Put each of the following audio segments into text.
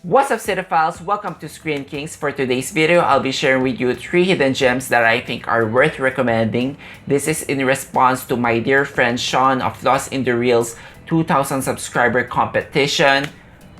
What's up, cinephiles? Welcome to Screen Kings. For today's video, I'll be sharing with you 3 hidden gems that I think are worth recommending. This is in response to my dear friend Sean of Lost in the Reels 2,000 subscriber competition.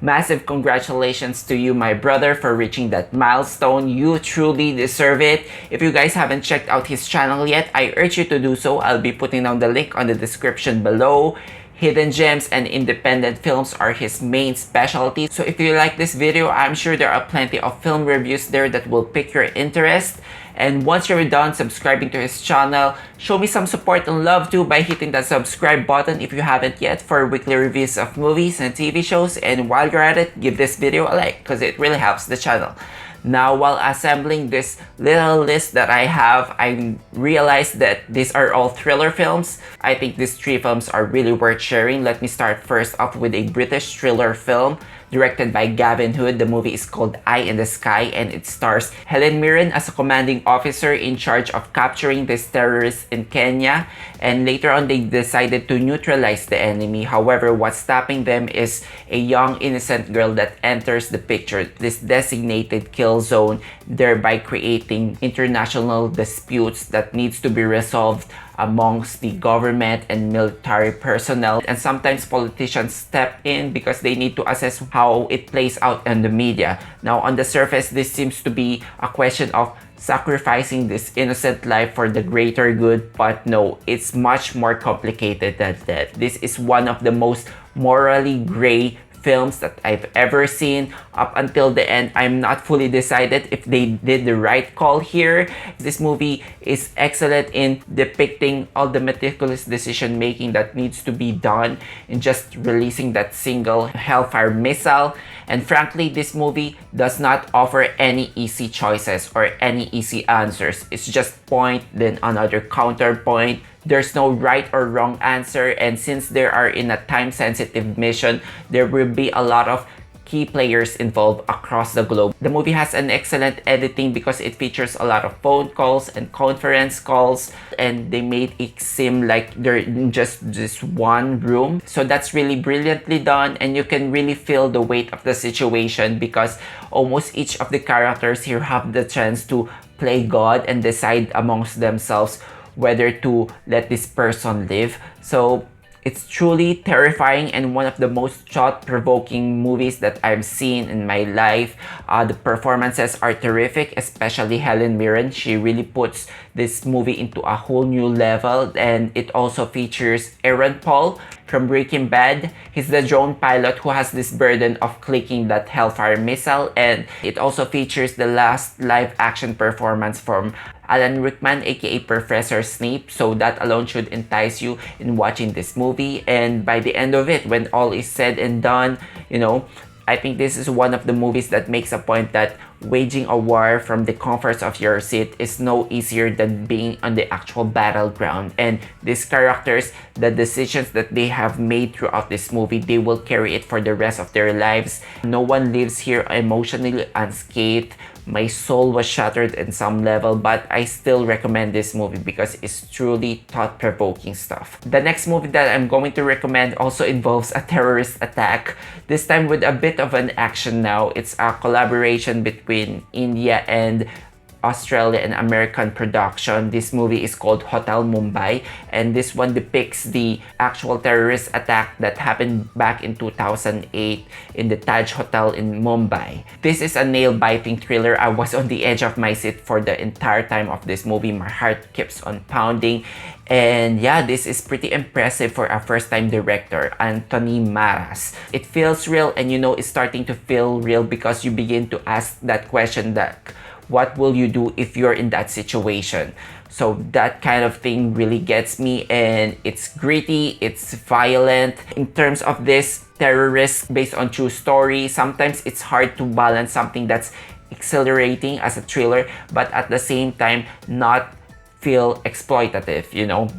Massive congratulations to you, my brother, for reaching that milestone. You truly deserve it. If you guys haven't checked out his channel yet, I urge you to do so. I'll be putting down the link on the description below. Hidden gems and independent films are his main specialty. So if you like this video, I'm sure there are plenty of film reviews there that will pique your interest. And once you're done subscribing to his channel, show me some support and love too by hitting that subscribe button if you haven't yet for weekly reviews of movies and TV shows. And while you're at it, give this video a like because it really helps the channel. Now, while assembling this little list that I have, I realized that these are all thriller films. I think these 3 films are really worth sharing. Let me start first off with a British thriller film directed by Gavin. The movie is called Eye in the Sky, and it stars Helen Mirren as a commanding officer in charge of capturing these terrorists in Kenya, and later on they decided to neutralize the enemy. However, what's stopping them is a young innocent girl that enters the picture, this designated kill zone, thereby creating international disputes that needs to be resolved amongst the government and military personnel. And sometimes politicians step in because they need to assess how it plays out in the media. Now, on the surface, this seems to be a question of sacrificing this innocent life for the greater good, but no, it's much more complicated than that. This is one of the most morally gray films that I've ever seen. Up until the end, I'm not fully decided if they did the right call here. This movie is excellent in depicting all the meticulous decision making that needs to be done in just releasing that single Hellfire missile. And frankly, this movie does not offer any easy choices or any easy answers. It's just point, then another counterpoint. There's no right or wrong answer, and since they are in a time-sensitive mission, there will be a lot of key players involved across the globe. The movie has an excellent editing because it features a lot of phone calls and conference calls, and they made it seem like they're in just this one room. So that's really brilliantly done, and you can really feel the weight of the situation because almost each of the characters here have the chance to play God and decide amongst themselves whether to let this person live. So it's truly terrifying and one of the most thought-provoking movies that I've seen in my life. The performances are terrific, especially Helen Mirren. She really puts this movie into a whole new level, and it also features Aaron Paul from Breaking Bad. He's the drone pilot who has this burden of clicking that Hellfire missile, and it also features the last live-action performance from Alan Rickman, aka Professor Snape, so that alone should entice you in watching this movie. And by the end of it, when all is said and done, I think this is one of the movies that makes a point that waging a war from the comforts of your seat is no easier than being on the actual battleground. And these characters, the decisions that they have made throughout this movie, they will carry it for the rest of their lives. No one lives here emotionally unscathed. My soul was shattered in some level, but I still recommend this movie because it's truly thought-provoking stuff. The next movie that I'm going to recommend also involves a terrorist attack, this time with a bit of an action now. It's a collaboration between India and Australia and American production. This movie is called Hotel Mumbai, and this one depicts the actual terrorist attack that happened back in 2008 in the Taj Hotel in Mumbai. This is a nail-biting thriller. I was on the edge of my seat for the entire time of this movie. My heart keeps on pounding. And yeah, this is pretty impressive for a first-time director, Anthony Maras. It feels real, and it's starting to feel real because you begin to ask that question that what will you do if you're in that situation? So that kind of thing really gets me, and it's gritty, it's violent. In terms of this terrorist based on true story, sometimes it's hard to balance something that's exhilarating as a thriller, but at the same time not feel exploitative,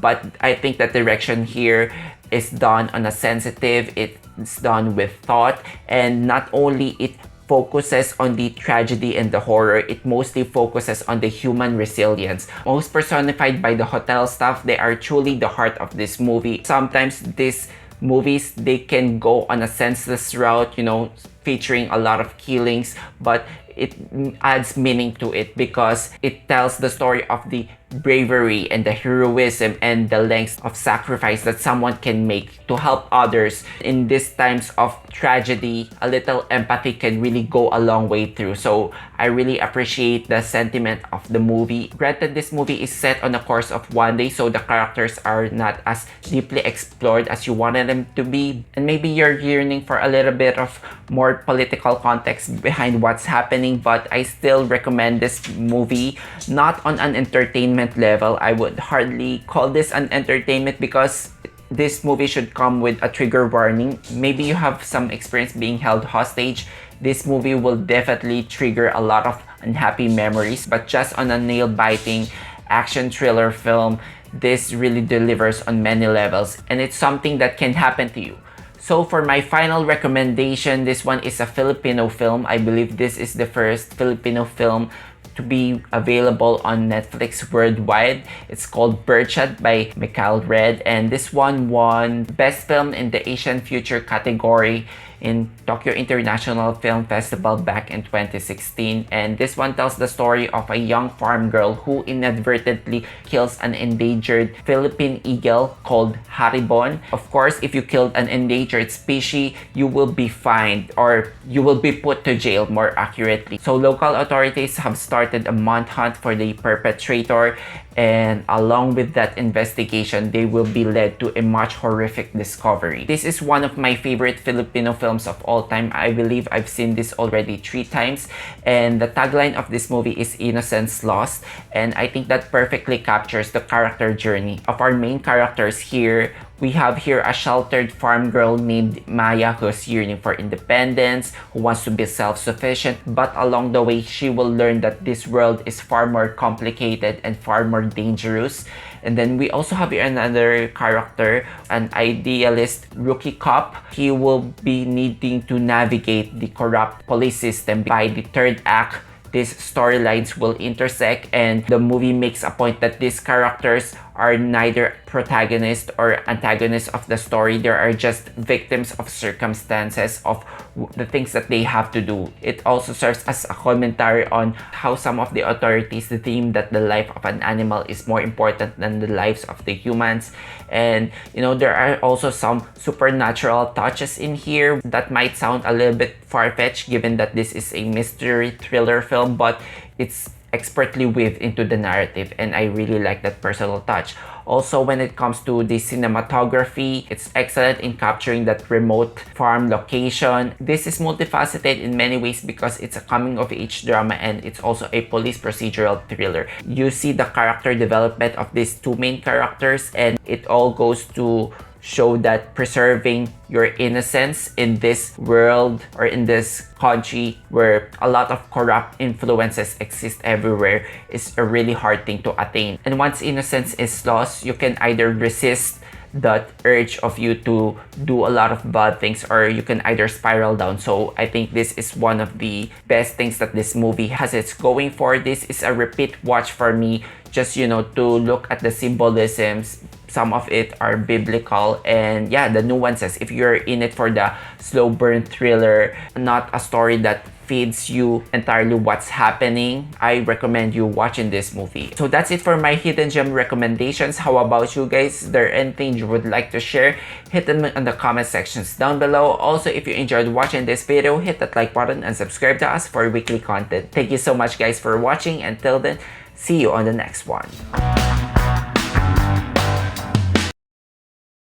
But I think the direction here is done on a sensitive, it's done with thought, and not only it focuses on the tragedy and the horror, it mostly focuses on the human resilience. Most personified by the hotel staff, they are truly the heart of this movie. Sometimes this movies, they can go on a senseless route, you know, featuring a lot of killings, but it adds meaning to it because it tells the story of the bravery and the heroism and the lengths of sacrifice that someone can make to help others. In these times of tragedy, a little empathy can really go a long way through. So I really appreciate the sentiment of the movie. Granted, this movie is set on a course of one day, so the characters are not as deeply explored as you wanted them to be. And maybe you're yearning for a little bit of more political context behind what's happening, but I still recommend this movie. Not on an entertainment level. I would hardly call this an entertainment because this movie should come with a trigger warning. Maybe you have some experience being held hostage. This movie will definitely trigger a lot of unhappy memories, but just on a nail-biting action thriller film, this really delivers on many levels, and it's something that can happen to you. So for my final recommendation, this one is a Filipino film. I believe this is the first Filipino film to be available on Netflix worldwide. It's called Birdshot by Mikhail, and this one won Best Film in the Asian Future category in Tokyo International Film Festival back in 2016. And this one tells the story of a young farm girl who inadvertently kills an endangered Philippine eagle called haribon. Of course, if you killed an endangered species, you will be fined, or you will be put to jail more accurately. So local authorities have started a manhunt for the perpetrator, and along with that investigation, they will be led to a much horrific discovery. This is one of my favorite Filipino films of all time. I believe I've seen this already 3 times, and the tagline of this movie is Innocence Lost, and I think that perfectly captures the character journey of our main characters here. We have here a sheltered farm girl named Maya who's yearning for independence, who wants to be self-sufficient, but along the way, she will learn that this world is far more complicated and far more dangerous. And then we also have here another character, an idealist rookie cop. He will be needing to navigate the corrupt police system. By the 3rd act, these storylines will intersect, and the movie makes a point that these characters are neither protagonist or antagonist of the story. They are just victims of circumstances, of the things that they have to do. It also serves as a commentary on how some of the authorities deem that the life of an animal is more important than the lives of the humans. And you know, there are also some supernatural touches in here that might sound a little bit far-fetched given that this is a mystery thriller film, but it's expertly weaved into the narrative, and I really like that personal touch. Also, when it comes to the cinematography, it's excellent in capturing that remote farm location. This is multifaceted in many ways because it's a coming-of-age drama, and it's also a police procedural thriller. You see the character development of these 2 main characters, and it all goes to show that preserving your innocence in this world or in this country where a lot of corrupt influences exist everywhere is a really hard thing to attain. And once innocence is lost, you can either resist that urge of you to do a lot of bad things, or you can either spiral down. So I think this is one of the best things that this movie has it's going for. This is a repeat watch for me, just, you know, to look at the symbolisms. Some of it are biblical, and yeah, the nuances. If you're in it for the slow burn thriller, not a story that feeds you entirely what's happening, I recommend you watching this movie. So that's it for my hidden gem recommendations. How about you guys? Is there anything you would like to share? Hit them in the comment sections down below. Also, if you enjoyed watching this video, hit that like button and subscribe to us for weekly content. Thank you so much guys for watching. Until then, see you on the next one.